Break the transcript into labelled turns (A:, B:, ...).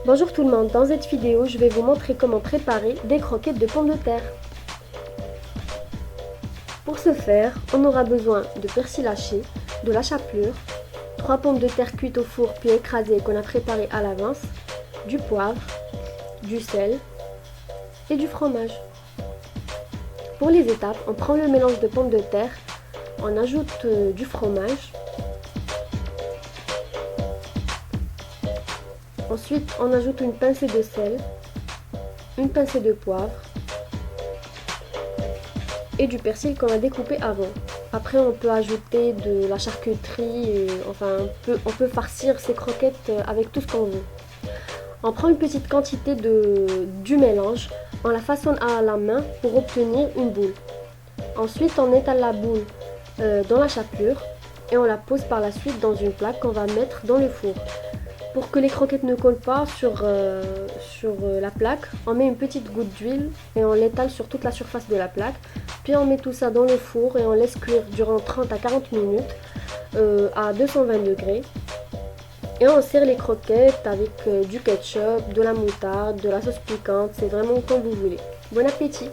A: Bonjour tout le monde, dans cette vidéo je vais vous montrer comment préparer des croquettes de pommes de terre. Pour ce faire, on aura besoin de persil haché, de la chapelure, 3 pommes de terre cuites au four puis écrasées qu'on a préparées à l'avance, du poivre, du sel et du fromage. Pour les étapes, on prend le mélange de pommes de terre, on ajoute du fromage. Ensuite, on ajoute une pincée de sel, une pincée de poivre et du persil qu'on a découpé avant. Après, on peut ajouter de la charcuterie, enfin, on peut farcir ces croquettes avec tout ce qu'on veut. On prend une petite quantité du mélange, on la façonne à la main pour obtenir une boule. Ensuite, on étale la boule dans la chapelure et on la pose par la suite dans une plaque qu'on va mettre dans le four. Pour que les croquettes ne collent pas sur la plaque, on met une petite goutte d'huile et on l'étale sur toute la surface de la plaque. Puis on met tout ça dans le four et on laisse cuire durant 30 à 40 minutes à 220 degrés. Et on sert les croquettes avec du ketchup, de la moutarde, de la sauce piquante, c'est vraiment comme vous voulez. Bon appétit!